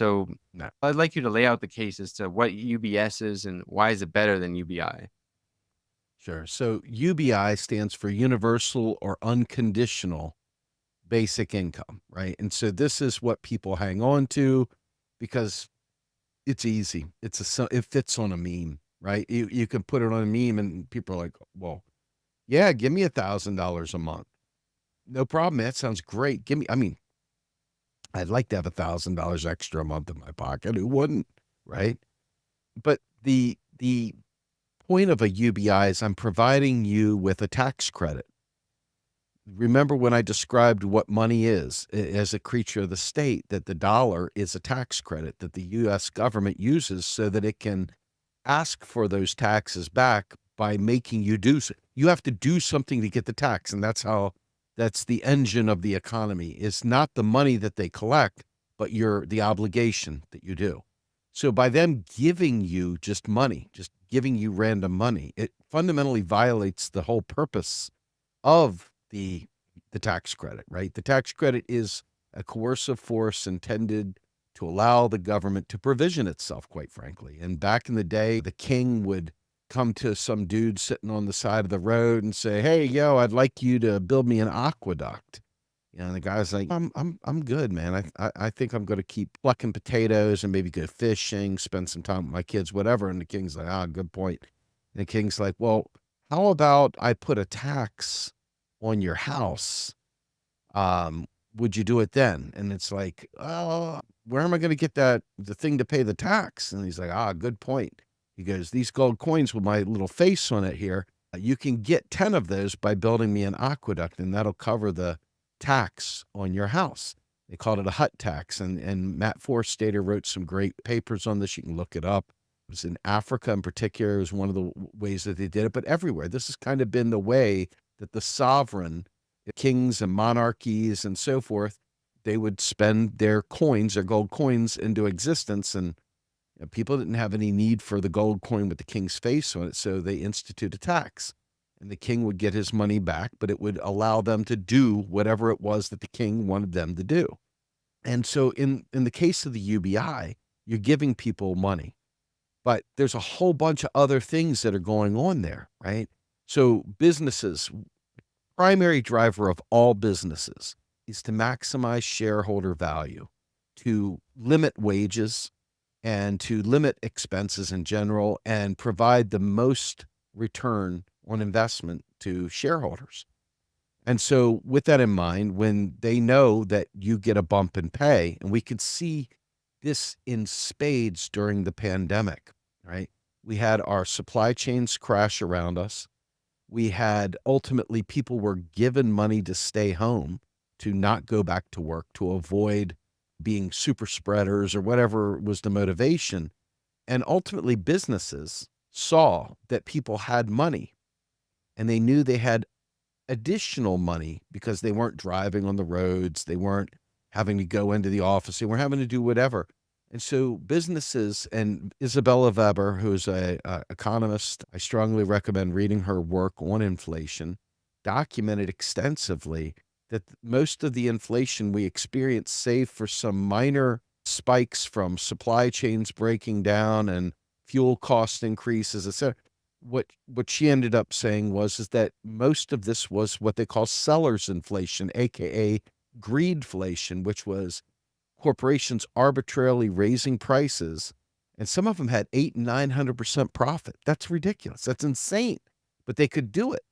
So No. I'd like you to lay out the case as to what UBS is and why is it better than UBI? Sure. So UBI stands for Universal or Unconditional Basic Income, right? And so this is what people hang on to because it's easy. It fits on a meme, right? You can put it on a meme and people are like, well, yeah, give me $1,000 a month. No problem. That sounds great. I'd like to have $1,000 extra a month in my pocket. Who wouldn't, right? But the point of a UBI is I'm providing you with a tax credit. Remember when I described what money is as a creature of the state, that the dollar is a tax credit that the US government uses so that it can ask for those taxes back by making you you have to do something to get the tax. And that's the engine of the economy. It's not the money that they collect, but the obligation that you do. So by them giving you just money, just giving you random money, it fundamentally violates the whole purpose of the tax credit, right? The tax credit is a coercive force intended to allow the government to provision itself, quite frankly. And back in the day, the king would come to some dude sitting on the side of the road and say, "Hey, yo, I'd like you to build me an aqueduct." And the guy's like, I'm good, man. I think I'm going to keep plucking potatoes and maybe go fishing, spend some time with my kids, whatever." And the king's like, "Ah, good point." And the king's like, "Well, how about I put a tax on your house? Um, would you do it then?" And it's like, "Oh, where am I going to get the thing to pay the tax?" And he's like, "Ah, good point." He goes, "These gold coins with my little face on it here, you can get 10 of those by building me an aqueduct, and that'll cover the tax on your house." They called it a hut tax. And Matt Forstater wrote some great papers on this. You can look it up. It was in Africa in particular. It was one of the ways that they did it, but everywhere. This has kind of been the way that the sovereign, kings and monarchies and so forth, they would spend their coins, their gold coins, into existence. And people didn't have any need for the gold coin with the king's face on it, so they institute a tax. And the king would get his money back, but it would allow them to do whatever it was that the king wanted them to do. And so in the case of the UBI, you're giving people money, but there's a whole bunch of other things that are going on there, right? So businesses, primary driver of all businesses is to maximize shareholder value, to limit wages and to limit expenses in general and provide the most return on investment to shareholders. And so with that in mind, when they know that you get a bump in pay, and we could see this in spades during the pandemic, right? We had our supply chains crash around us. We had ultimately people were given money to stay home, to not go back to work, to avoid being super spreaders or whatever was the motivation. And ultimately, businesses saw that people had money and they knew they had additional money because they weren't driving on the roads. They weren't having to go into the office. They weren't having to do whatever. And so businesses, and Isabella Weber, who's a economist, I strongly recommend reading her work on inflation, documented extensively that most of the inflation we experience, save for some minor spikes from supply chains breaking down and fuel cost increases, etc. What she ended up saying is that most of this was what they call seller's inflation, aka greedflation, which was corporations arbitrarily raising prices, and some of them had 800 and 900% profit. That's ridiculous. That's insane. But they could do it.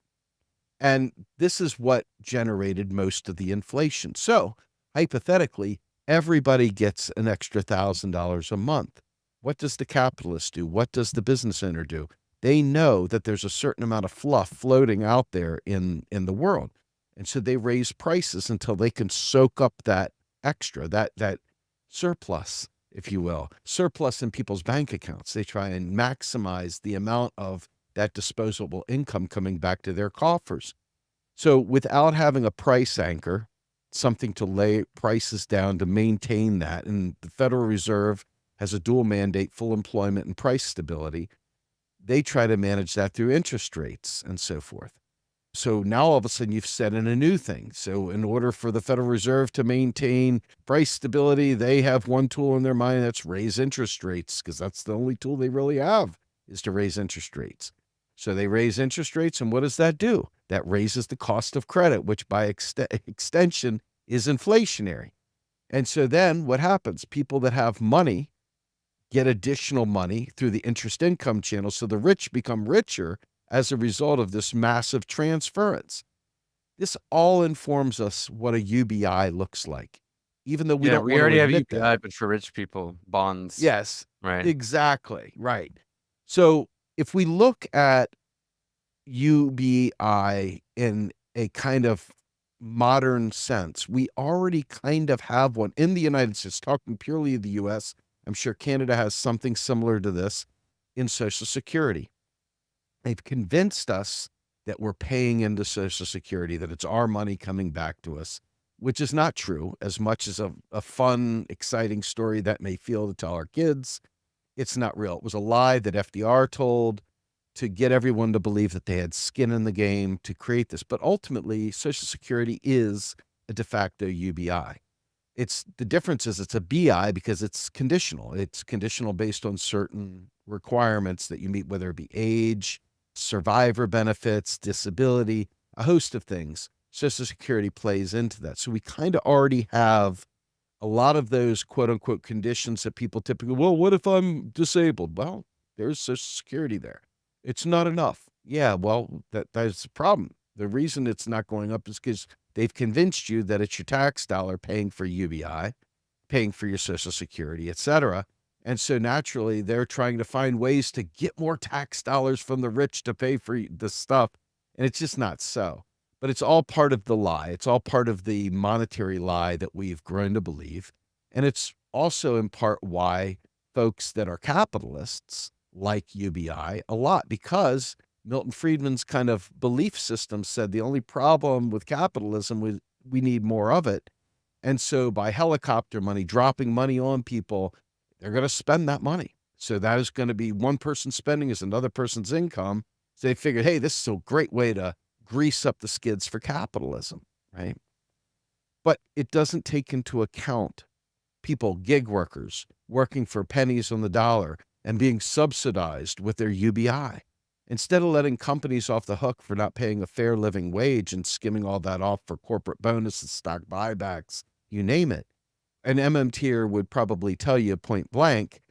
And this is what generated most of the inflation. So, hypothetically, everybody gets an extra $1,000 a month. What does the capitalist do? What does the business owner do? They know that there's a certain amount of fluff floating out there in the world. And so they raise prices until they can soak up that extra, that surplus, if you will, surplus in people's bank accounts. They try and maximize the amount of that disposable income coming back to their coffers. So without having a price anchor, something to lay prices down to maintain that, and the Federal Reserve has a dual mandate, full employment and price stability, they try to manage that through interest rates and so forth. So now all of a sudden you've set in a new thing. So in order for the Federal Reserve to maintain price stability, they have one tool in their mind, that's raise interest rates, because that's the only tool they really have, is to raise interest rates. So they raise interest rates, and what does that do? That raises the cost of credit, which by extension is inflationary. And so then what happens? People that have money get additional money through the interest income channel. So the rich become richer as a result of this massive transference. This all informs us what a UBI looks like, even though we Yeah, don't we want to already have admit that. UPI, but for rich people, bonds, Yes, right? exactly. Right. So if we look at UBI in a kind of modern sense, we already kind of have one in the United States, talking purely of the US. I'm sure Canada has something similar to this in Social Security. They've convinced us that we're paying into Social Security, that it's our money coming back to us, which is not true. As much as a fun, exciting story that may feel to tell our kids, it's not real. It was a lie that FDR told to get everyone to believe that they had skin in the game to create this. But ultimately, Social Security is a de facto UBI. It's the difference is it's a BI because it's conditional. It's conditional based on certain requirements that you meet, whether it be age, survivor benefits, disability, a host of things. Social Security plays into that. So we kind of already have a lot of those quote unquote conditions that people typically, well, what if I'm disabled? Well, there's Social Security there. It's not enough. Yeah, well, that's the problem. The reason it's not going up is because they've convinced you that it's your tax dollar paying for UBI, paying for your Social Security, et cetera. And so naturally, they're trying to find ways to get more tax dollars from the rich to pay for the stuff. And it's just not so. But it's all part of the lie. It's all part of the monetary lie that we've grown to believe. And it's also in part why folks that are capitalists like UBI a lot, because Milton Friedman's kind of belief system said the only problem with capitalism was we need more of it. And so by helicopter money, dropping money on people, they're going to spend that money. So that is going to be one person's spending is another person's income. So they figured, hey, this is a great way to grease up the skids for capitalism, right? But it doesn't take into account people, gig workers, working for pennies on the dollar and being subsidized with their UBI. Instead of letting companies off the hook for not paying a fair living wage and skimming all that off for corporate bonuses, stock buybacks, you name it, an MMTer would probably tell you point blank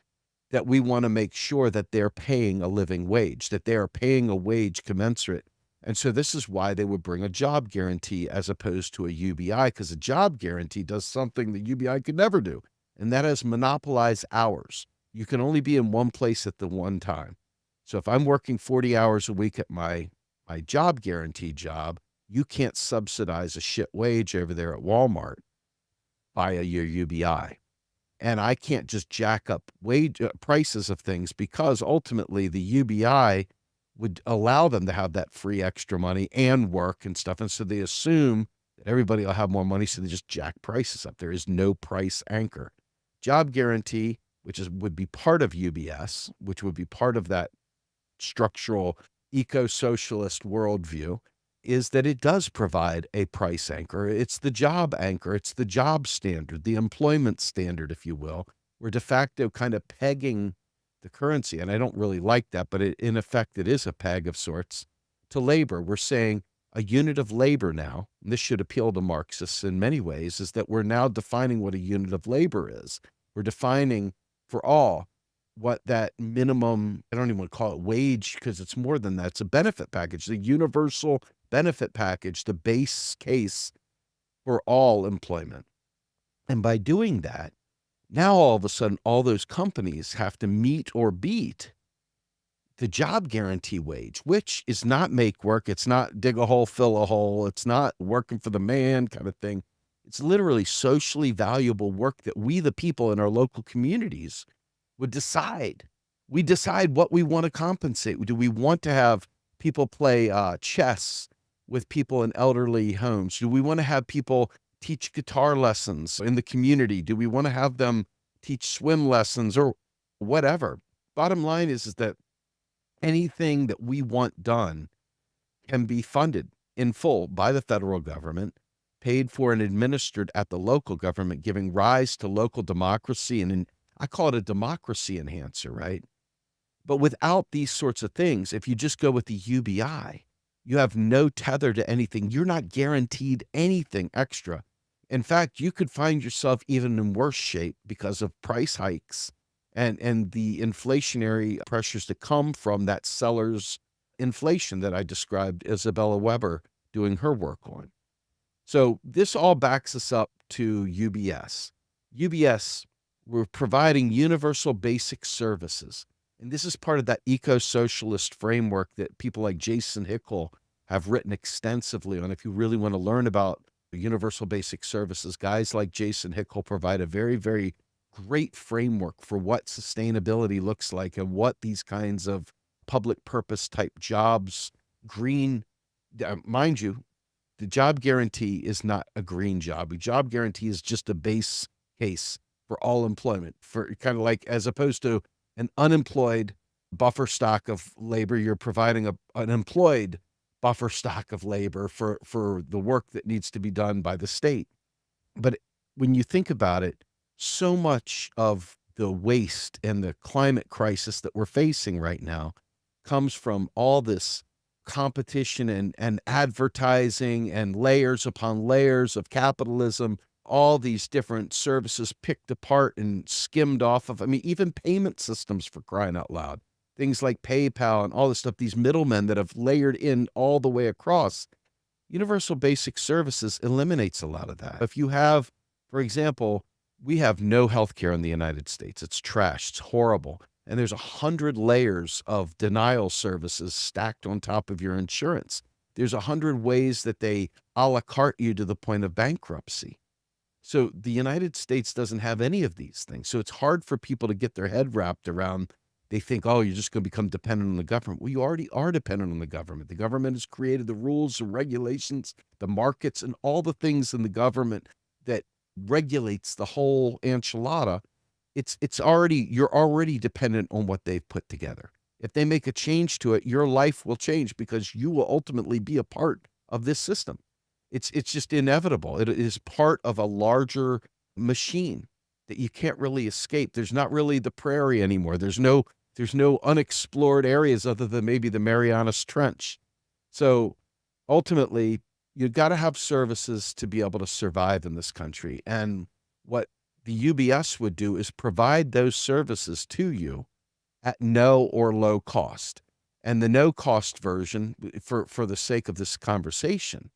that we want to make sure that they're paying a living wage, that they are paying a wage commensurate. And so this is why they would bring a job guarantee as opposed to a UBI, because a job guarantee does something that UBI could never do, and that is monopolize hours. You can only be in one place at the one time. So if I'm working 40 hours a week at my job guarantee job, you can't subsidize a shit wage over there at Walmart via your UBI. And I can't just jack up wage prices of things, because ultimately the UBI would allow them to have that free extra money and work and stuff. And so they assume that everybody will have more money, so they just jack prices up. There is no price anchor. Job guarantee, which would be part of UBS, which would be part of that structural eco-socialist worldview, is that it does provide a price anchor. It's the job anchor. It's the job standard, the employment standard, if you will. We're de facto kind of pegging the currency. And I don't really like that, but in effect, it is a peg of sorts to labor. We're saying a unit of labor now, and this should appeal to Marxists in many ways, is that we're now defining what a unit of labor is. We're defining for all what that minimum, I don't even want to call it wage, because it's more than that. It's a benefit package, the universal benefit package, the base case for all employment. And by doing that, now all of a sudden, all those companies have to meet or beat the job guarantee wage, which is not make work. It's not dig a hole, fill a hole. It's not working for the man kind of thing. It's literally socially valuable work that we, the people in our local communities, would decide. We decide what we want to compensate. Do we want to have people play chess with people in elderly homes? Do we want to have people teach guitar lessons in the community? Do we want to have them teach swim lessons or whatever? Bottom line is that anything that we want done can be funded in full by the federal government, paid for and administered at the local government, giving rise to local democracy. And I call it a democracy enhancer, right? But without these sorts of things, if you just go with the UBI, you have no tether to anything. You're not guaranteed anything extra. In fact, you could find yourself even in worse shape because of price hikes and the inflationary pressures that come from that seller's inflation that I described Isabella Weber doing her work on. So this all backs us up to UBS. UBS, we're providing universal basic services. And this is part of that eco-socialist framework that people like Jason Hickel have written extensively on. If you really want to learn about universal basic services, guys like Jason Hickel provide a very, very great framework for what sustainability looks like and what these kinds of public purpose type jobs, green, mind you, the job guarantee is not a green job. A job guarantee is just a base case for all employment, for kind of like as opposed to an unemployed buffer stock of labor, you're providing an employed buffer stock of labor for the work that needs to be done by the state. But when you think about it, so much of the waste and the climate crisis that we're facing right now comes from all this competition and advertising and layers upon layers of capitalism, all these different services picked apart and skimmed off of. I mean, even payment systems, for crying out loud. Things like PayPal and all this stuff, these middlemen that have layered in all the way across. Universal basic services eliminates a lot of that. If you have, for example, we have no healthcare in the United States. It's trash. It's horrible. And there's 100 layers of denial services stacked on top of your insurance. There's 100 ways that they a la carte you to the point of bankruptcy. So the United States doesn't have any of these things. So it's hard for people to get their head wrapped around. They think, oh, you're just going to become dependent on the government. Well, you already are dependent on the government. The government has created the rules and regulations, the markets, and all the things in the government that regulates the whole enchilada. You're already dependent on what they've put together. If they make a change to it, your life will change because you will ultimately be a part of this system. It's just inevitable. It is part of a larger machine that you can't really escape. There's not really the prairie anymore. There's no unexplored areas other than maybe the Marianas Trench. So ultimately, you've got to have services to be able to survive in this country. And what the UBS would do is provide those services to you at no or low cost. And the no cost version, for the sake of this conversation,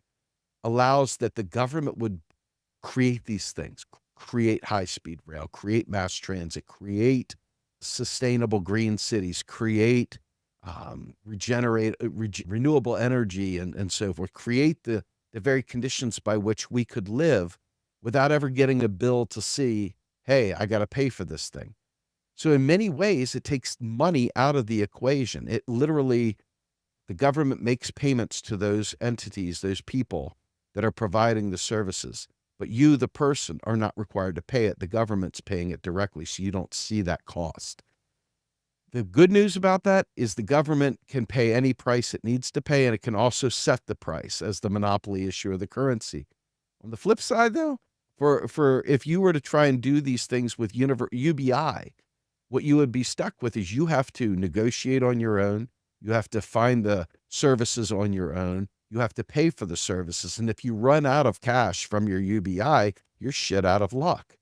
allows that the government would create these things, create high-speed rail, create mass transit, create sustainable green cities, create renewable energy and so forth, create the very conditions by which we could live without ever getting a bill to see, hey, I got to pay for this thing. So in many ways, it takes money out of the equation. It literally, the government makes payments to those entities, those people that are providing the services. But you, the person, are not required to pay it. The government's paying it directly, so you don't see that cost. The good news about that is the government can pay any price it needs to pay, and it can also set the price as the monopoly issuer of the currency. On the flip side, though, for if you were to try and do these things with UBI, what you would be stuck with is you have to negotiate on your own. You have to find the services on your own. You have to pay for the services. And if you run out of cash from your UBI, you're shit out of luck.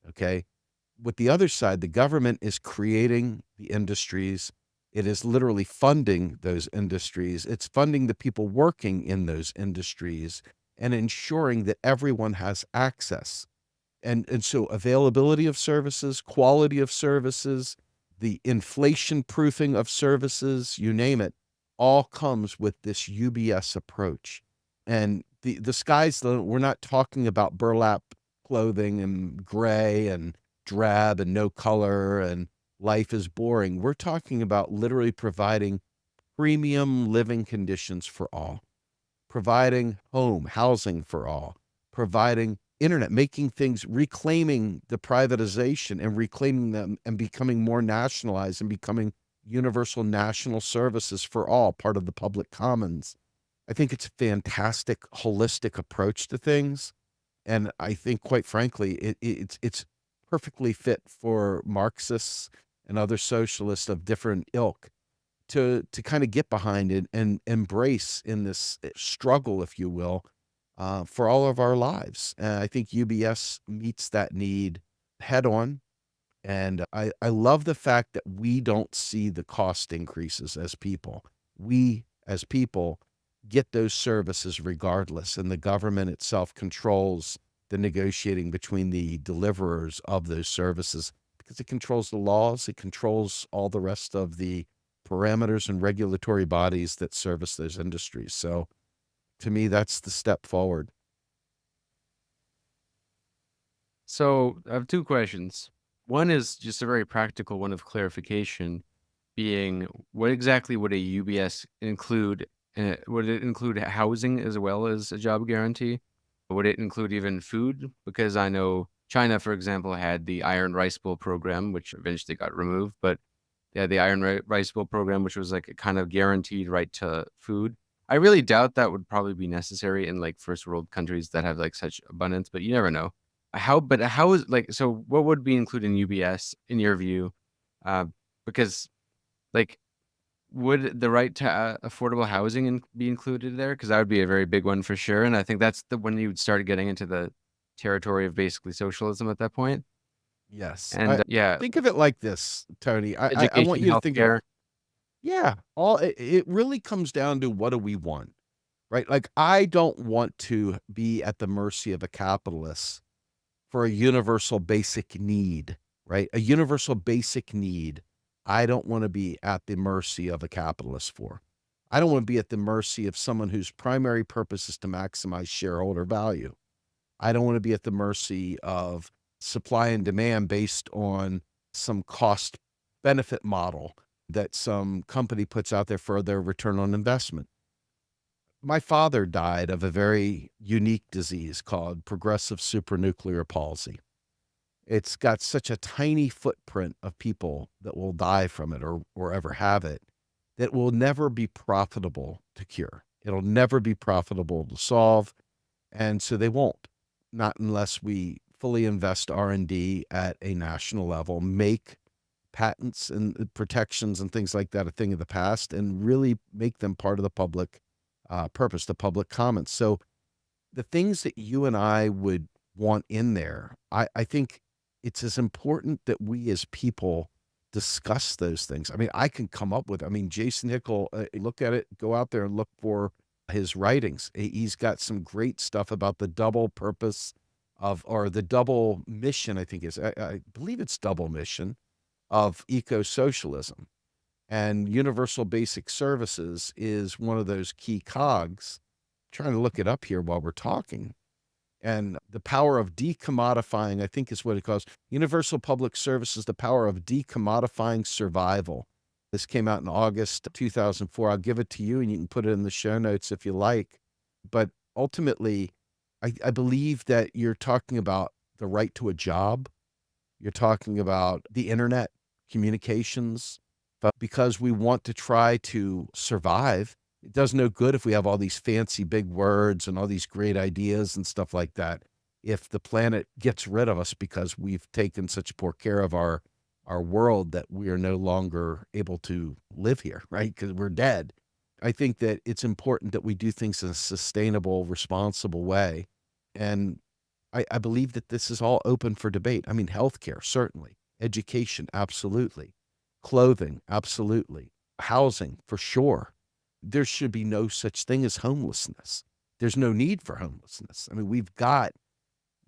Okay. With the other side, the government is creating the industries. It is literally funding those industries. It's funding the people working in those industries and ensuring that everyone has access. And so availability of services, quality of services, the inflation proofing of services, you name it, all comes with this UBS approach. And the sky's the, we're not talking about burlap clothing and gray and drab and no color and life is boring. We're talking about literally providing premium living conditions for all, providing housing for all, providing internet, making things, reclaiming the privatization and reclaiming them and becoming more nationalized and becoming universal national services for all, part of the public commons. I think it's a fantastic holistic approach to things, and I think, quite frankly, it's perfectly fit for Marxists and other socialists of different ilk to kinda get behind it and embrace in this, struggle, if you will, for all of our lives, and I think UBS meets that need head on, and I love the fact that we don't see the cost increases as people. We, as people, get those services regardless, and the government itself controls the negotiating between the deliverers of those services because it controls the laws, it controls all the rest of the parameters and regulatory bodies that service those industries. So, to me, that's the step forward. So I have two questions. One is just a very practical one of clarification, being what exactly would a UBS include? Would it include housing as well as a job guarantee? Would it include even food? Because I know China, for example, had the Iron Rice Bowl program, which eventually got removed, but yeah, the Rice Bowl program, which was like a kind of guaranteed right to food. I really doubt that would probably be necessary in like first world countries that have like such abundance, but you never know. How is like so? What would be included in UBS in your view? Uh, because like would the right to affordable housing be included there? Because that would be a very big one for sure, and I think that's the when you would start getting into the territory of basically socialism at that point. Yes. And I yeah, think of it like this, Tony. I want education, you to think of healthcare. yeah, all it really comes down to what do we want, right? Like, I don't want to be at the mercy of a capitalist for a universal basic need, right? A universal basic need, I don't wanna be at the mercy of a capitalist for. I don't wanna be at the mercy of someone whose primary purpose is to maximize shareholder value. I don't wanna be at the mercy of supply and demand based on some cost benefit model that some company puts out there for their return on investment. My father died of a very unique disease called progressive supranuclear palsy. It's got such a tiny footprint of people that will die from it or ever have it that will never be profitable to cure. It'll never be profitable to solve, and so they won't, not unless we fully invest R&D at a national level, make patents and protections and things like that a thing of the past, and really make them part of the public purpose, the public comments. So the things that you and I would want in there, I think it's as important that we as people discuss those things. I mean, I can come up with, I mean, Jason Hickel, look at it, go out there and look for his writings. He's got some great stuff about the double purpose of, or the double mission, I think is, I believe it's double mission of eco socialism. And universal basic services is one of those key cogs. Trying to look it up here while we're talking. And the power of decommodifying, I think is what it calls universal public services, the power of decommodifying survival. This came out in August 2004. I'll give it to you and you can put it in the show notes if you like. But ultimately, I believe that you're talking about the right to a job. You're talking about the internet, communications, but because we want to try to survive, it does no good if we have all these fancy big words and all these great ideas and stuff like that. If the planet gets rid of us because we've taken such poor care of our world that we are no longer able to live here, right? Because we're dead. I think that it's important that we do things in a sustainable, responsible way. And I believe that this is all open for debate. I mean, healthcare, certainly. Education, absolutely. Clothing, absolutely. Housing, for sure. There should be no such thing as homelessness. There's no need for homelessness. I mean, we've got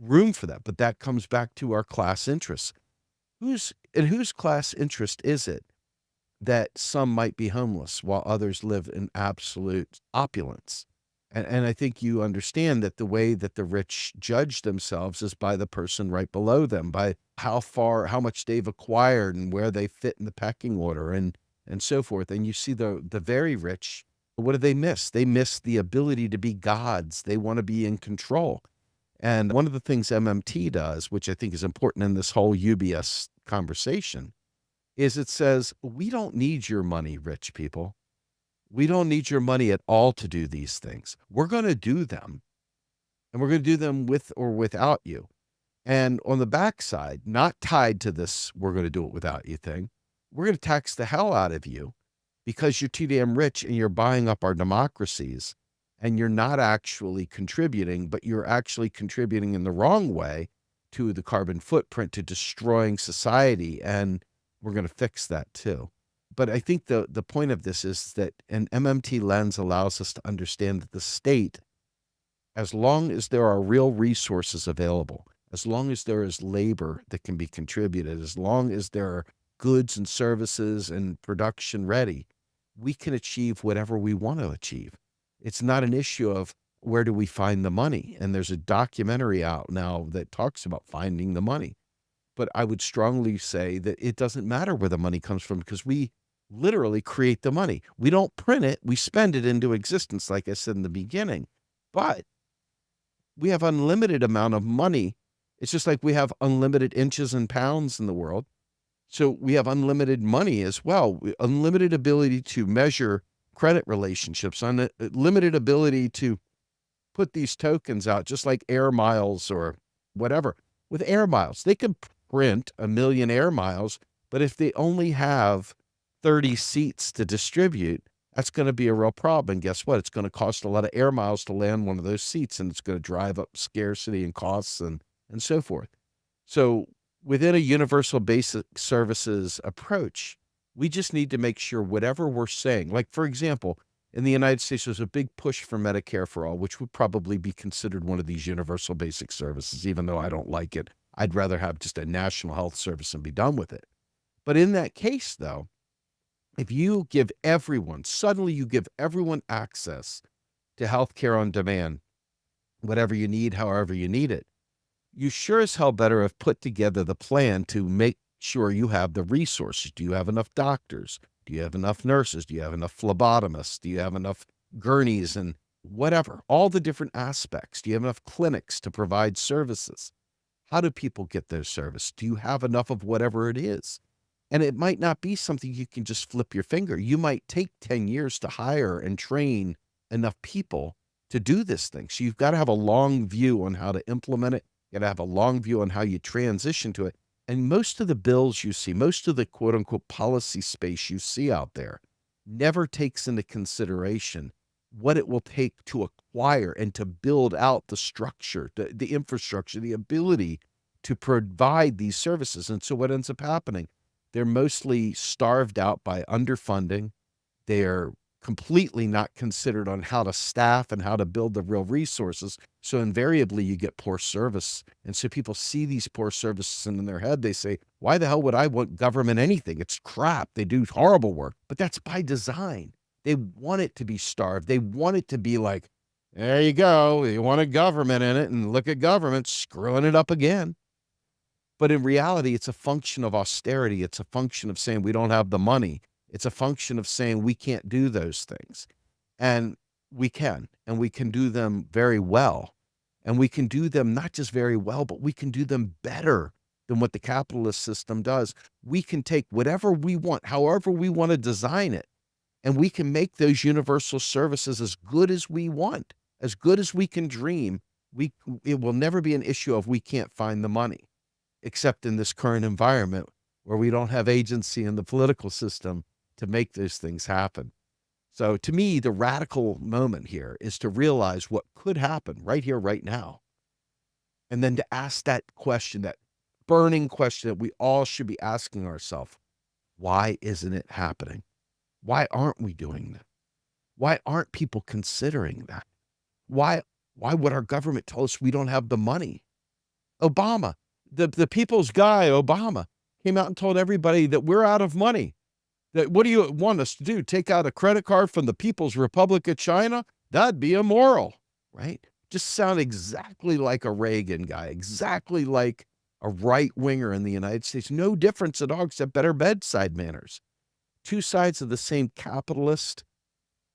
room for that, but that comes back to our class interests. Whose class interest is it that some might be homeless while others live in absolute opulence? And I think you understand that the way that the rich judge themselves is by the person right below them, by how much they've acquired and where they fit in the pecking order and so forth. And you see the very rich, what do they miss? They miss the ability to be gods. They want to be in control. And one of the things MMT does, which I think is important in this whole UBS conversation, is it says, we don't need your money, rich people. We don't need your money at all to do these things. We're going to do them, and we're going to do them with or without you. And on the backside, not tied to this, we're going to do it without you thing, we're going to tax the hell out of you because you're too damn rich and you're buying up our democracies and you're not actually contributing, but you're actually contributing in the wrong way to the carbon footprint, to destroying society. And we're going to fix that too. But I think the point of this is that an MMT lens allows us to understand that the state, as long as there are real resources available, as long as there is labor that can be contributed, as long as there are goods and services and production ready, we can achieve whatever we want to achieve. It's not an issue of where do we find the money? And there's a documentary out now that talks about finding the money. But I would strongly say that it doesn't matter where the money comes from because we literally create the money. We don't print it, we spend it into existence, like I said in the beginning. But we have unlimited amount of money. It's just like we have unlimited inches and pounds in the world. So we have unlimited money as well, unlimited ability to measure credit relationships, unlimited ability to put these tokens out, just like air miles or whatever. With air miles, they can print 1,000,000 air miles, but if they only have 30 seats to distribute, that's going to be a real problem. And guess what? It's going to cost a lot of air miles to land one of those seats, and it's going to drive up scarcity and costs and so forth. So within a universal basic services approach, we just need to make sure whatever we're saying, like, for example, in the United States, there's a big push for Medicare for all, which would probably be considered one of these universal basic services, even though I don't like it. I'd rather have just a national health service and be done with it. But in that case, though, if you give everyone, suddenly you give everyone access to healthcare on demand, whatever you need, however you need it, you sure as hell better have put together the plan to make sure you have the resources. Do you have enough doctors? Do you have enough nurses? Do you have enough phlebotomists? Do you have enough gurneys and whatever? All the different aspects. Do you have enough clinics to provide services? How do people get those services? Do you have enough of whatever it is? And it might not be something you can just flip your finger. You might take 10 years to hire and train enough people to do this thing. So you've got to have a long view on how to implement it. You got to have a long view on how you transition to it. And most of the bills you see, most of the quote unquote policy space you see out there never takes into consideration what it will take to acquire and to build out the structure, the infrastructure, the ability to provide these services. And so what ends up happening? They're mostly starved out by underfunding. They're completely not considered on how to staff and how to build the real resources. So invariably you get poor service. And so people see these poor services and in their head, they say, why the hell would I want government anything? It's crap. They do horrible work, but that's by design. They want it to be starved. They want it to be like, there you go. You want a government in it, and look at government screwing it up again. But in reality, it's a function of austerity. It's a function of saying we don't have the money. It's a function of saying we can't do those things. And and we can do them very well. And we can do them not just very well, but we can do them better than what the capitalist system does. We can take whatever we want, however we want to design it, and we can make those universal services as good as we want, as good as we can dream. It will never be an issue of we can't find the money, except in this current environment where we don't have agency in the political system to make those things happen. So to me, the radical moment here is to realize what could happen right here, right now. And then to ask that question, that burning question that we all should be asking ourselves, why isn't it happening? Why aren't we doing that? Why aren't people considering that? Why, why would our government tell us we don't have the money? Obama, the people's guy, Obama, came out and told everybody that we're out of money. That what do you want us to do? Take out a credit card from the People's Republic of China? That'd be immoral, right? Just sound exactly like a Reagan guy, exactly like a right winger in the United States. No difference at all, except better bedside manners. Two sides of the same capitalist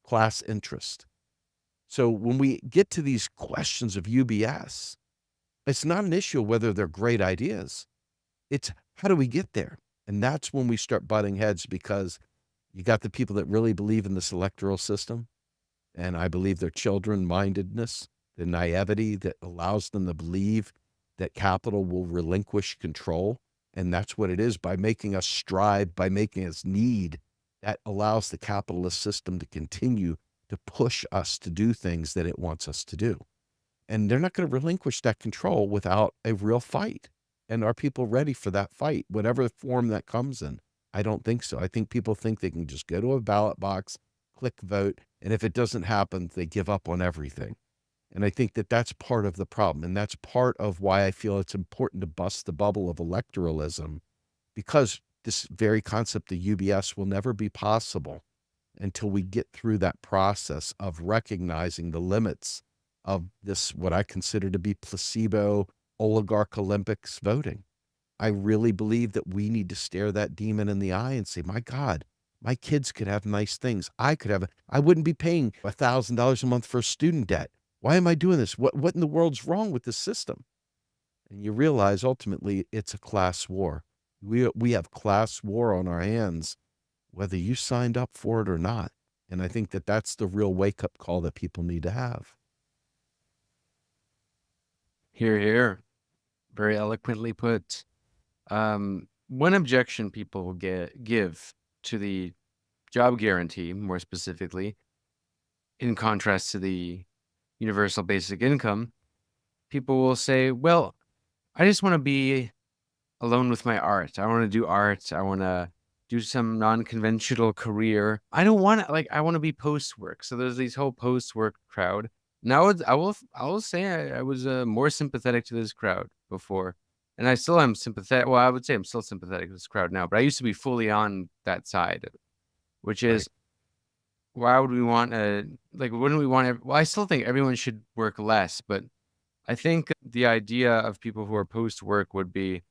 class interest. So when we get to these questions of UBS, it's not an issue of whether they're great ideas. It's how do we get there? And that's when we start butting heads because You got the people that really believe in this electoral system, and I believe their children-mindedness, the naivety that allows them to believe that capital will relinquish control, and that's what it is by making us strive, by making us need. That allows the capitalist system to continue to push us to do things that it wants us to do. And they're not going to relinquish that control without a real fight. And are people ready for that fight, whatever form that comes in? I don't think so. I think people think they can just go to a ballot box, click vote, and if it doesn't happen, they give up on everything. And I think that that's part of the problem. And that's part of why I feel it's important to bust the bubble of electoralism, because this very concept of UBS will never be possible until we get through that process of recognizing the limits of this, what I consider to be placebo oligarch Olympics voting. I really believe that we need to stare that demon in the eye and say, my God, my kids could have nice things. I wouldn't be paying $1,000 a month for student debt. Why am I doing this? What in the world's wrong with this system? And you realize ultimately it's a class war. We have class war on our hands, whether you signed up for it or not. And I think that that's the real wake up call that people need to have. Here, here. Very eloquently put. One objection people will give to the job guarantee, more specifically, in contrast to the universal basic income, people will say, well, I just want to be alone with my art. I want to do art. I want to do some non-conventional career. I don't want to I want to be post-work. So there's these whole post-work crowd. Now I will say I was more sympathetic to this crowd before, and I still am sympathetic. Well, I would say I'm still sympathetic to this crowd now, but I used to be fully on that side, which Right. is why would we want wouldn't we want? Well, I still think everyone should work less, but I think the idea of people who are post-work would be,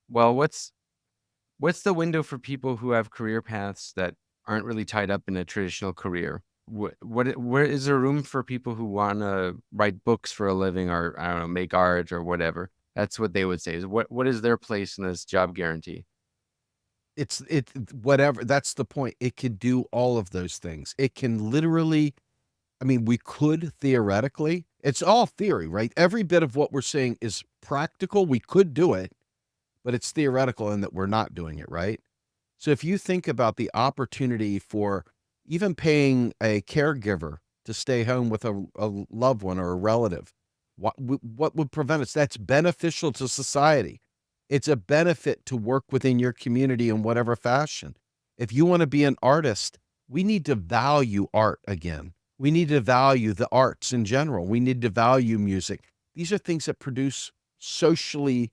well, what's the window for people who have career paths that aren't really tied up in a traditional career? Where is there room for people who want to write books for a living, or I don't know, make art or whatever? That's what they would say. Is what is their place in this job guarantee? It whatever, that's the point. It could do all of those things. It can literally, I mean, we could theoretically, it's all theory, right? Every bit of what we're saying is practical. We could do it, but it's theoretical in that we're not doing it, right? So if you think about the opportunity for even paying a caregiver to stay home with a loved one or a relative, what would prevent us? That's beneficial to society. It's a benefit to work within your community in whatever fashion. If you want to be an artist, we need to value art again. We need to value the arts in general. We need to value music. These are things that produce socially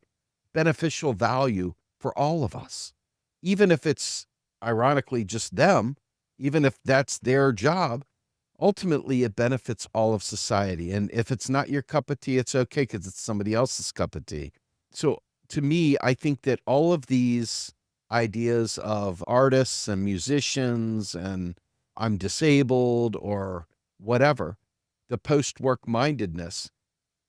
beneficial value for all of us, even if it's ironically just them, even if that's their job. Ultimately, it benefits all of society. And if it's not your cup of tea, it's okay because it's somebody else's cup of tea. So to me, I think that all of these ideas of artists and musicians and I'm disabled or whatever, the post work mindedness,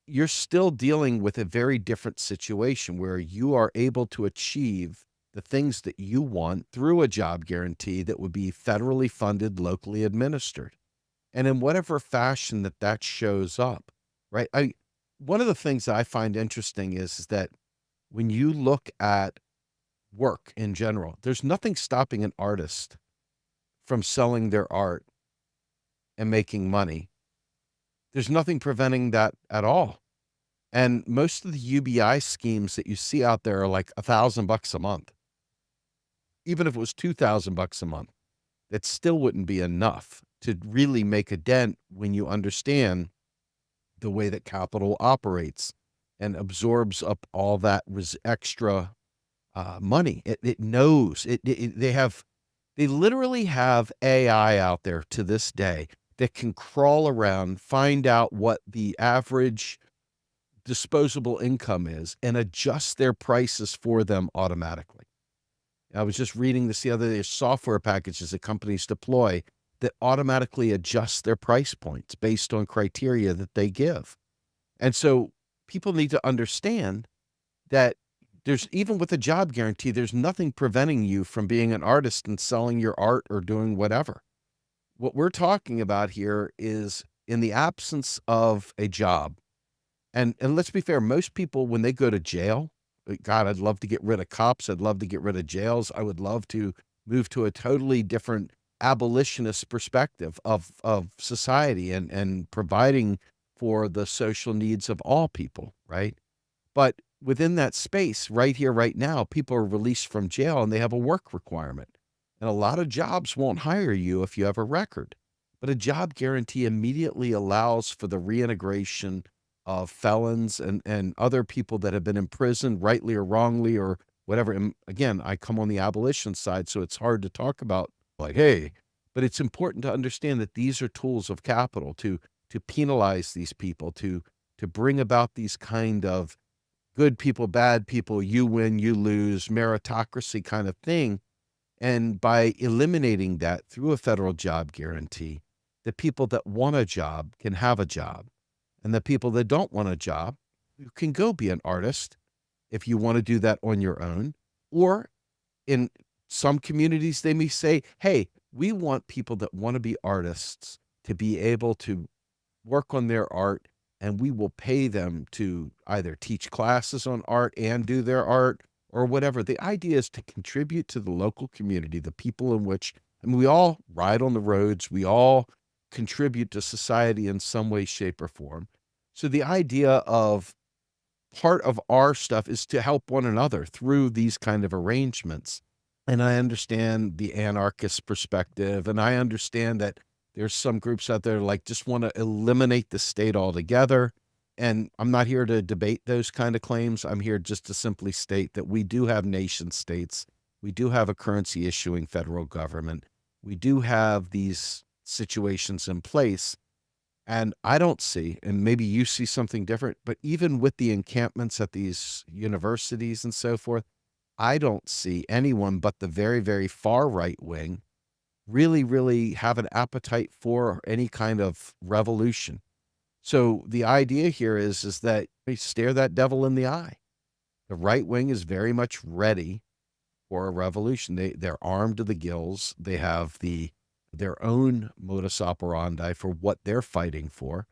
you're still dealing with a very different situation where you are able to achieve the things that you want through a job guarantee that would be federally funded, locally administered. And in whatever fashion that that shows up, right? One of the things that I find interesting is that when you look at work in general, there's nothing stopping an artist from selling their art and making money. There's nothing preventing that at all. And most of the UBI schemes that you see out there are like $1,000 a month. Even if it was $2,000 a month, that still wouldn't be enough to really make a dent when you understand the way that capital operates and absorbs up all that extra money. It knows they literally have AI out there to this day that can crawl around, find out what the average disposable income is, and adjust their prices for them automatically. I was just reading this the other day, software packages that companies deploy that automatically adjust their price points based on criteria that they give. And so people need to understand that there's even with a job guarantee, there's nothing preventing you from being an artist and selling your art or doing whatever. What we're talking about here is in the absence of a job. And let's be fair, most people when they go to jail, God, I'd love to get rid of cops. I'd love to get rid of jails. I would love to move to a totally different abolitionist perspective of society and providing for the social needs of all people, right? But within that space, right here, right now, people are released from jail and they have a work requirement. And a lot of jobs won't hire you if you have a record. But a job guarantee immediately allows for the reintegration of felons and other people that have been imprisoned, rightly or wrongly, or whatever. And again, I come on the abolition side, so it's hard to talk about like, hey, but it's important to understand that these are tools of capital to penalize these people, to bring about these kind of good people, bad people, you win, you lose, meritocracy kind of thing. And by eliminating that through a federal job guarantee, the people that want a job can have a job. And the people that don't want a job, you can go be an artist if you want to do that on your own. Or in some communities, they may say, hey, we want people that want to be artists to be able to work on their art, and we will pay them to either teach classes on art and do their art or whatever. The idea is to contribute to the local community, the people in which, I mean, we all ride on the roads, we all contribute to society in some way, shape, or form. So the idea of part of our stuff is to help one another through these kind of arrangements. And I understand the anarchist perspective, and I understand that there's some groups out there like just want to eliminate the state altogether. And I'm not here to debate those kind of claims. I'm here just to simply state that we do have nation states. We do have a currency issuing federal government. We do have these situations in place. And I don't see, and maybe you see something different, but even with the encampments at these universities and so forth, I don't see anyone but the very, very far right wing really, really have an appetite for any kind of revolution. So the idea here is that we stare that devil in the eye. The right wing is very much ready for a revolution. They're armed to the gills. They have their own modus operandi for what they're fighting for.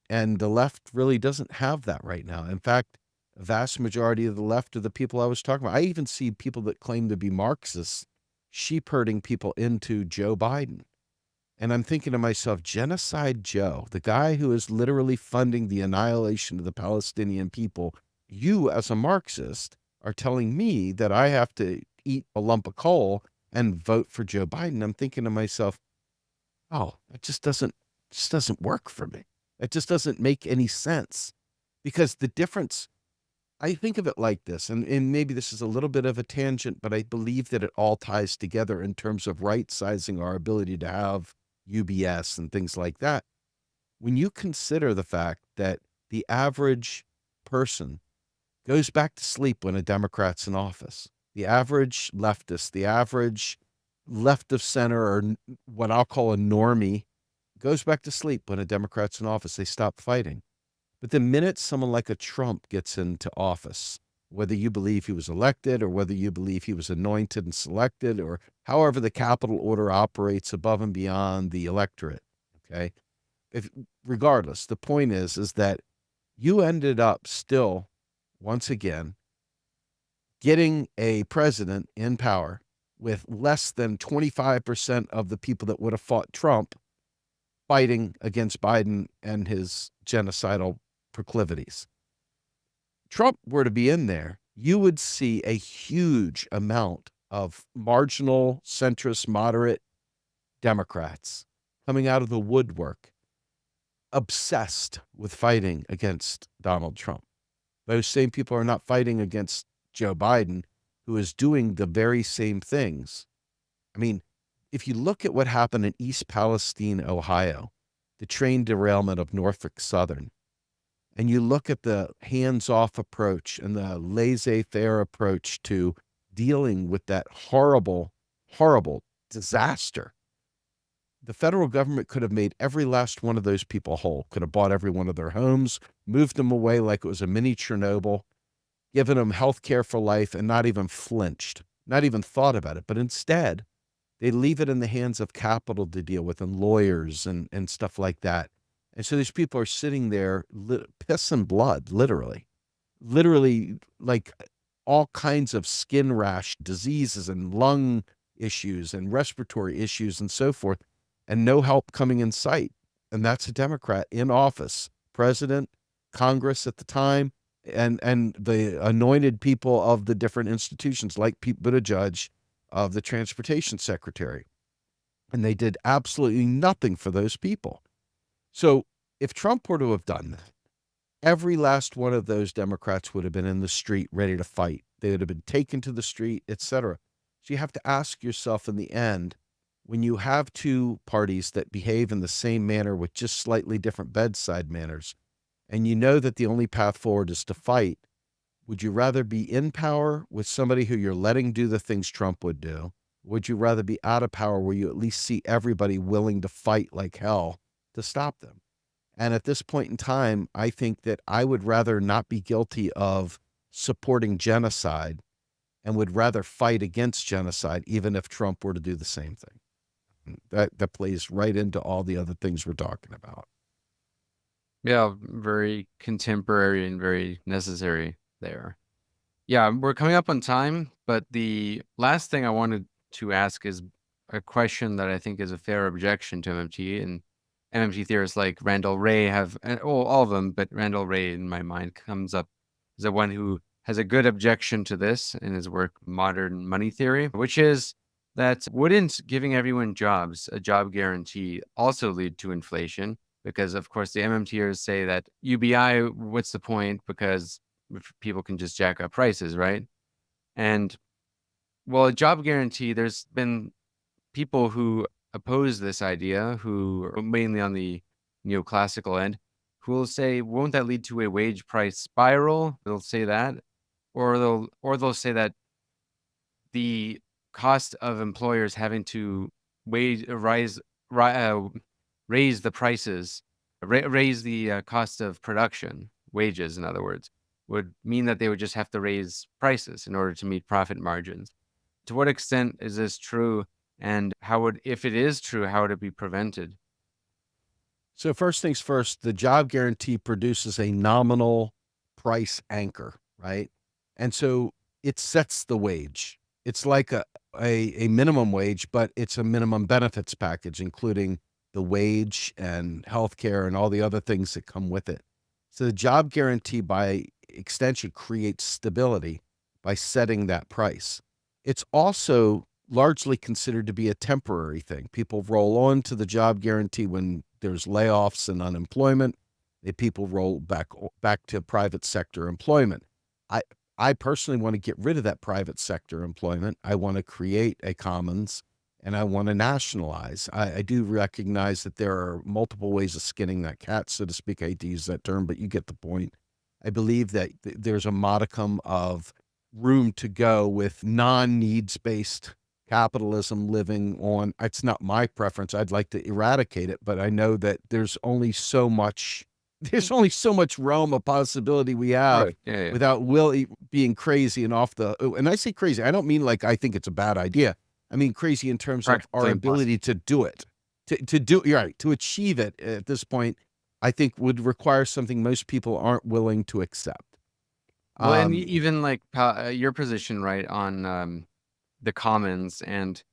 And the left really doesn't have that right now. In fact, a vast majority of the left are the people I was talking about. I even see people that claim to be Marxists sheep herding people into Joe Biden. And I'm thinking to myself, Genocide Joe, the guy who is literally funding the annihilation of the Palestinian people, you as a Marxist are telling me that I have to eat a lump of coal and vote for Joe Biden. I'm thinking to myself, oh, that just doesn't work for me. It just doesn't make any sense because the difference, I think of it like this, and maybe this is a little bit of a tangent, but I believe that it all ties together in terms of right sizing our ability to have UBS and things like that. When you consider the fact that the average person goes back to sleep when a Democrat's in office, the average leftist, the average left of center, or what I'll call a normie, goes back to sleep when a Democrat's in office. They stop fighting. But the minute someone like a Trump gets into office, whether you believe he was elected or whether you believe he was anointed and selected or however the capital order operates above and beyond the electorate, okay? If regardless, the point is that you ended up still, once again, getting a president in power with less than 25% of the people that would have fought Trump fighting against Biden and his genocidal proclivities. Trump were to be in there, you would see a huge amount of marginal, centrist, moderate Democrats coming out of the woodwork, obsessed with fighting against Donald Trump. Those same people are not fighting against Joe Biden, who is doing the very same things. I mean, if you look at what happened in East Palestine, Ohio, the train derailment of Norfolk Southern, and you look at the hands-off approach and the laissez-faire approach to dealing with that horrible, horrible disaster, the federal government could have made every last one of those people whole, could have bought every one of their homes, moved them away like it was a mini Chernobyl, given them health care for life and not even flinched, not even thought about it. But instead, they leave it in the hands of capital to deal with and lawyers and stuff like that. And so these people are sitting there, piss and blood, literally like all kinds of skin rash diseases and lung issues and respiratory issues and so forth, and no help coming in sight. And that's a Democrat in office, president, Congress at the time, and the anointed people of the different institutions, like Pete Buttigieg, of the transportation secretary. And they did absolutely nothing for those people. So if Trump were to have done that, every last one of those Democrats would have been in the street ready to fight. They would have been taken to the street, etc. So you have to ask yourself in the end, when you have two parties that behave in the same manner with just slightly different bedside manners, and you know that the only path forward is to fight, would you rather be in power with somebody who you're letting do the things Trump would do? Would you rather be out of power where you at least see everybody willing to fight like hell to stop them? And at this point in time, I think that I would rather not be guilty of supporting genocide and would rather fight against genocide, even if Trump were to do the same thing. That plays right into all the other things we're talking about. Yeah, very contemporary and very necessary there. Yeah, we're coming up on time, but the last thing I wanted to ask is a question that I think is a fair objection to MMT, and MMT theorists like Randall Wray have, well, all of them, but Randall Wray in my mind comes up as the one who has a good objection to this in his work, Modern Money Theory, which is that wouldn't giving everyone jobs, a job guarantee, also lead to inflation? Because, of course, the MMTers say that UBI, what's the point? Because if people can just jack up prices, right? And well, a job guarantee, there's been people who oppose this idea, who are mainly on the neoclassical end, who will say, won't that lead to a wage price spiral? They'll say that, or they'll say that the cost of employers having to wage ri- uh, raise the prices, raise the cost of production, wages, in other words, would mean that they would just have to raise prices in order to meet profit margins. To what extent is this true? And how would, if it is true, how would it be prevented? So, first things first, the job guarantee produces a nominal price anchor, right? And so it sets the wage. It's like a minimum wage, but it's a minimum benefits package, including the wage and healthcare and all the other things that come with it. So the job guarantee, by extension, creates stability by setting that price. It's also largely considered to be a temporary thing. People roll on to the job guarantee when there's layoffs and unemployment. People roll back to private sector employment. I I personally want to get rid of that private sector employment. I want to create a commons and I want to nationalize. I do recognize that there are multiple ways of skinning that cat, so to speak. I hate to use that term, but you get the point. I believe that there's a modicum of room to go with non-needs based capitalism living on. It's not my preference. I'd like to eradicate it, but I know that there's only so much realm of possibility we have Right. Yeah, yeah. without Will being crazy and off the. And I say crazy, I don't mean like I think it's a bad idea. I mean crazy in terms of our Practically ability impossible. to do it, to do. You're right, to achieve it at this point. I think would require something most people aren't willing to accept. Well, and Um, even like your position, right, on the commons and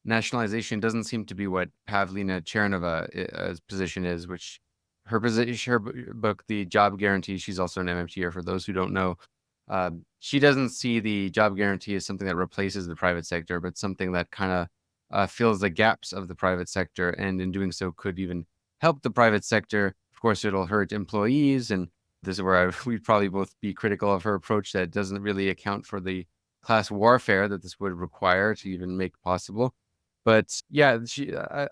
nationalization doesn't seem to be what Pavlina Chernova's position is, which her position, book, The Job Guarantee, she's also an MMTer for those who don't know. She doesn't see the job guarantee as something that replaces the private sector, but something that kind of fills the gaps of the private sector, and in doing so could even help the private sector. Of course, it'll hurt employees, and this is where we'd probably both be critical of her approach that doesn't really account for the class warfare that this would require to even make possible. But yeah,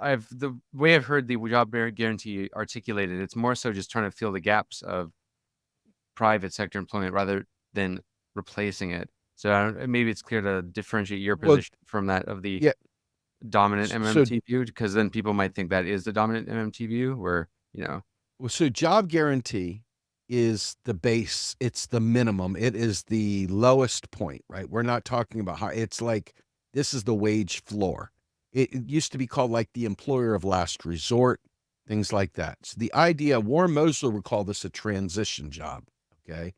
I've the way I've heard the job guarantee articulated, it's more so just trying to fill the gaps of private sector employment rather than replacing it. So maybe it's clear to differentiate your well, position from that of the yeah. dominant So MMT view, because then people might think that is the dominant MMT view, where, you know, so job guarantee. is the base. It's the minimum. It is the lowest point, right? We're not talking about high. It's like this is the wage floor. It used to be called like the employer of last resort, things like that. So the idea, Warren Mosler would call this a transition job. Okay.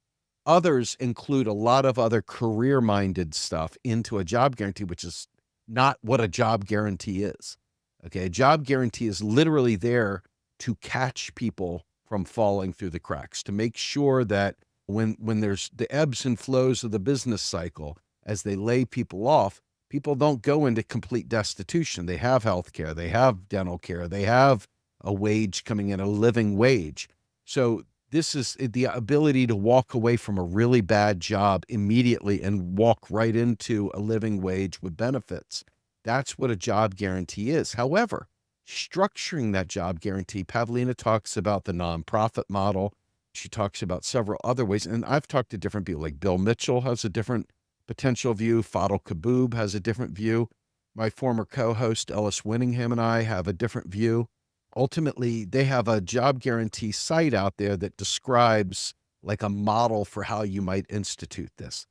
Others include a lot of other career minded stuff into a job guarantee, which is not what a job guarantee is. Okay. A job guarantee is literally there to catch people from falling through the cracks, to make sure that when there's the ebbs and flows of the business cycle, as they lay people off, people don't go into complete destitution. They have health care, they have dental care, they have a wage coming in, a living wage. So this is the ability to walk away from a really bad job immediately and walk right into a living wage with benefits. That's what a job guarantee is. However, structuring that job guarantee, Pavlina talks about the nonprofit model. She talks about several other ways. And I've talked to different people, like Bill Mitchell has a different potential view. Fadl Kaboub has a different view. My former co-host, Ellis Winningham, and I have a different view. Ultimately, they have a job guarantee site out there that describes like a model for how you might institute this.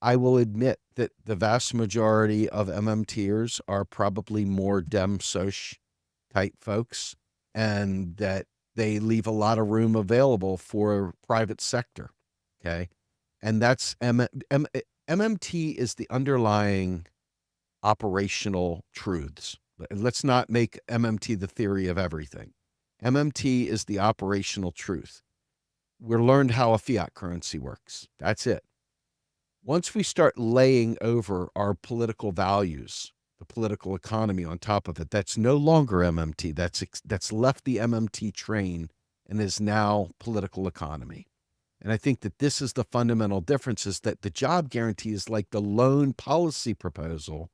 I will admit that the vast majority of MMTers are probably more Dem Soch type folks, and that they leave a lot of room available for private sector. Okay. And that's MMT is the underlying operational truths. Let's not make MMT the theory of everything. MMT is the operational truth. We're learned how a fiat currency works. That's it. Once we start laying over our political values, the political economy on top of it, that's no longer MMT. That's left the MMT train and is now political economy. And I think that this is the fundamental difference, is that the job guarantee is like the loan policy proposal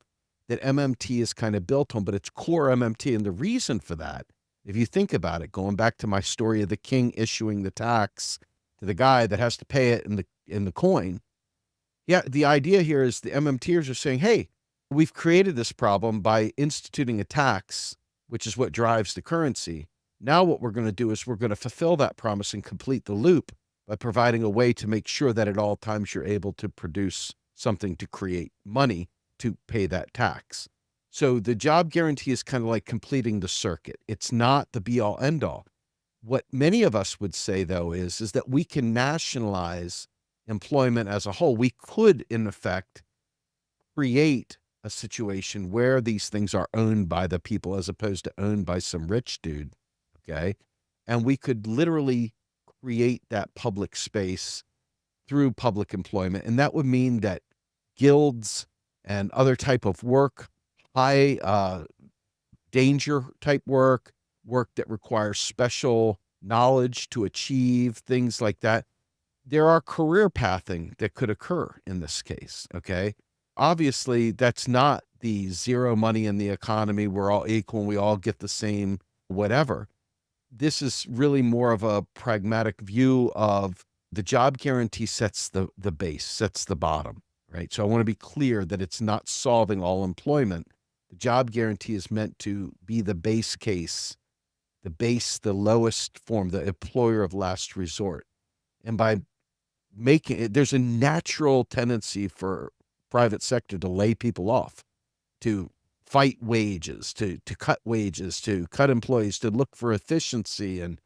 that MMT is kind of built on, but it's core MMT. And the reason for that, if you think about it, going back to my story of the king issuing the tax to the guy that has to pay it in the coin. Yeah, the idea here is the MMTers are saying, hey, we've created this problem by instituting a tax, which is what drives the currency. Now what we're going to do is we're going to fulfill that promise and complete the loop by providing a way to make sure that at all times you're able to produce something to create money to pay that tax. So the job guarantee is kind of like completing the circuit. It's not the be all end all. What many of us would say, though, is that we can nationalize employment as a whole. We could, in effect, create a situation where these things are owned by the people as opposed to owned by some rich dude. Okay. And we could literally create that public space through public employment. And that would mean that guilds and other type of work, high danger type work, work that requires special knowledge to achieve, things like that, there are career pathing that could occur in this case. Okay. Obviously, that's not the zero money in the economy. We're all equal and we all get the same whatever. This is really more of a pragmatic view of the job guarantee sets the base, sets the bottom, right? So I want to be clear that it's not solving all employment. The job guarantee is meant to be the base case, the base, the lowest form, the employer of last resort. And by making it, there's a natural tendency for private sector to lay people off, to fight wages, to cut wages, to cut employees, to look for efficiency and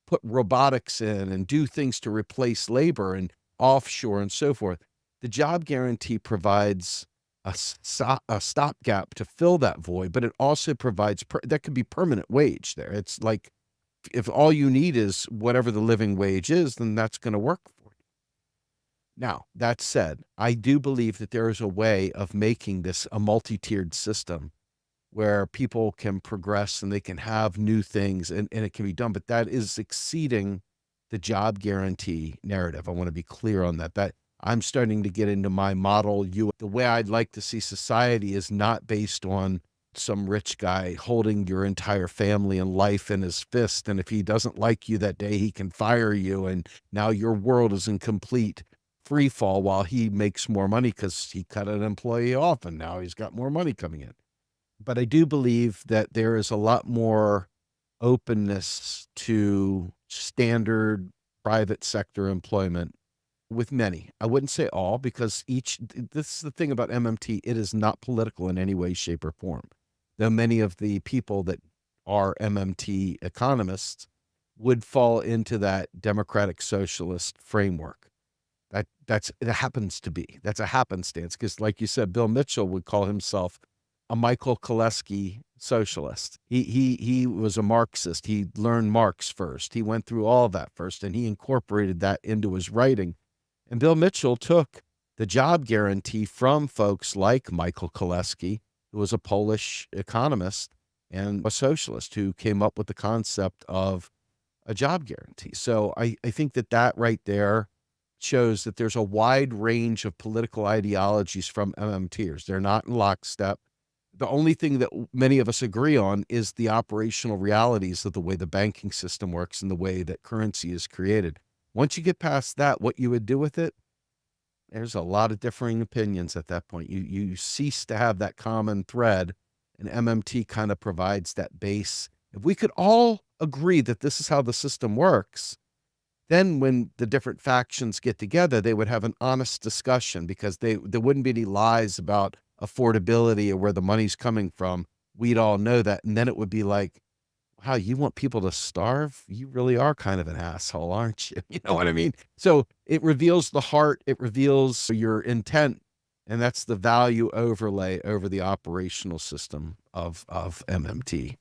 put robotics in and do things to replace labor and offshore and so forth. The job guarantee provides a stopgap to fill that void, but it also provides that could be permanent wage there. It's like if all you need is whatever the living wage is, then that's going to work for you. Now, that said, I do believe that there is a way of making this a multi-tiered system where people can progress and they can have new things and it can be done. But that is exceeding the job guarantee narrative. I want to be clear on that. That I'm starting to get into my model. The way I'd like to see society is not based on some rich guy holding your entire family and life in his fist. And if he doesn't like you that day, he can fire you. And now your world is in complete free fall while he makes more money because he cut an employee off and now he's got more money coming in. But I do believe that there is a lot more openness to standard private sector employment with many. I wouldn't say all, because this is the thing about MMT, it is not political in any way, shape, or form. Though many of the people that are MMT economists would fall into that democratic socialist framework. It happens to be. That's a happenstance, because like you said, Bill Mitchell would call himself a Michael Koleski socialist. He was a Marxist. He learned Marx first. He went through all of that first, and he incorporated that into his writing. And Bill Mitchell took the job guarantee from folks like Michael Koleski, who was a Polish economist and a socialist who came up with the concept of a job guarantee. So I think that right there shows that there's a wide range of political ideologies from MMTers. They're not in lockstep. The only thing that many of us agree on is the operational realities of the way the banking system works and the way that currency is created. Once you get past that, what you would do with it, there's a lot of differing opinions at that point. You cease to have that common thread, and MMT kind of provides that base. If we could all agree that this is how the system works, then when the different factions get together, they would have an honest discussion, because there wouldn't be any lies about affordability or where the money's coming from. We'd all know that. And then it would be like, wow, you want people to starve? You really are kind of an asshole, aren't you? You know what I mean? So it reveals the heart, it reveals your intent, and that's the value overlay over the operational system of MMT.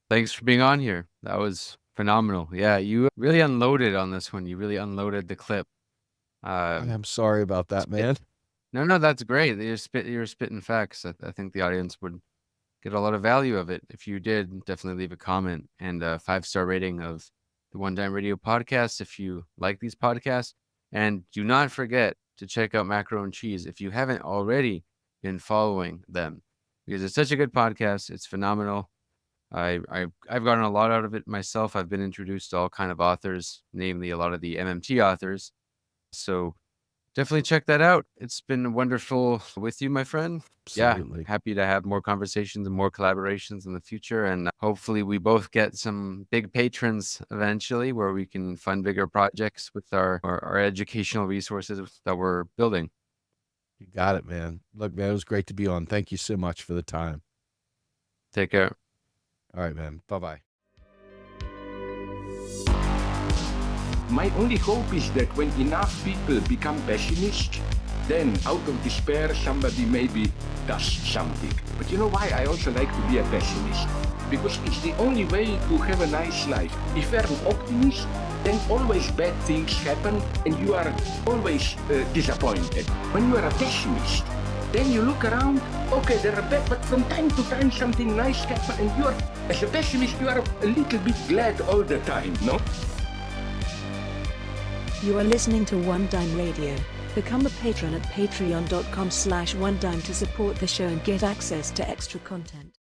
Thanks for being on here. That was phenomenal. Yeah, you really unloaded on this one. You really unloaded the clip. I'm sorry about that, man. No, that's great. You're spitting facts. I think the audience would get a lot of value of it. If you did, definitely leave a comment and a 5-star rating of the One Dime Radio podcast if you like these podcasts. And do not forget to check out Macro and Cheese if you haven't already been following them, because it's such a good podcast. It's phenomenal. I've gotten a lot out of it myself. I've been introduced to all kind of authors, namely a lot of the MMT authors. So definitely check that out. It's been wonderful with you, my friend. Absolutely. Yeah, happy to have more conversations and more collaborations in the future. And hopefully we both get some big patrons eventually, where we can fund bigger projects with our educational resources that we're building. You got it, man. Look, man, it was great to be on. Thank you so much for the time. Take care. All right, man. Bye-bye. My only hope is that when enough people become pessimists, then out of despair somebody maybe does something. But you know why I also like to be a pessimist? Because it's the only way to have a nice life. If you're an optimist, then always bad things happen and you are always disappointed. When you are a pessimist, then you look around, okay, there are bad, but from time to time something nice happens, and you are, as a pessimist, you are a little bit glad all the time, no? You are listening to One Dime Radio. Become a patron at patreon.com/onedime to support the show and get access to extra content.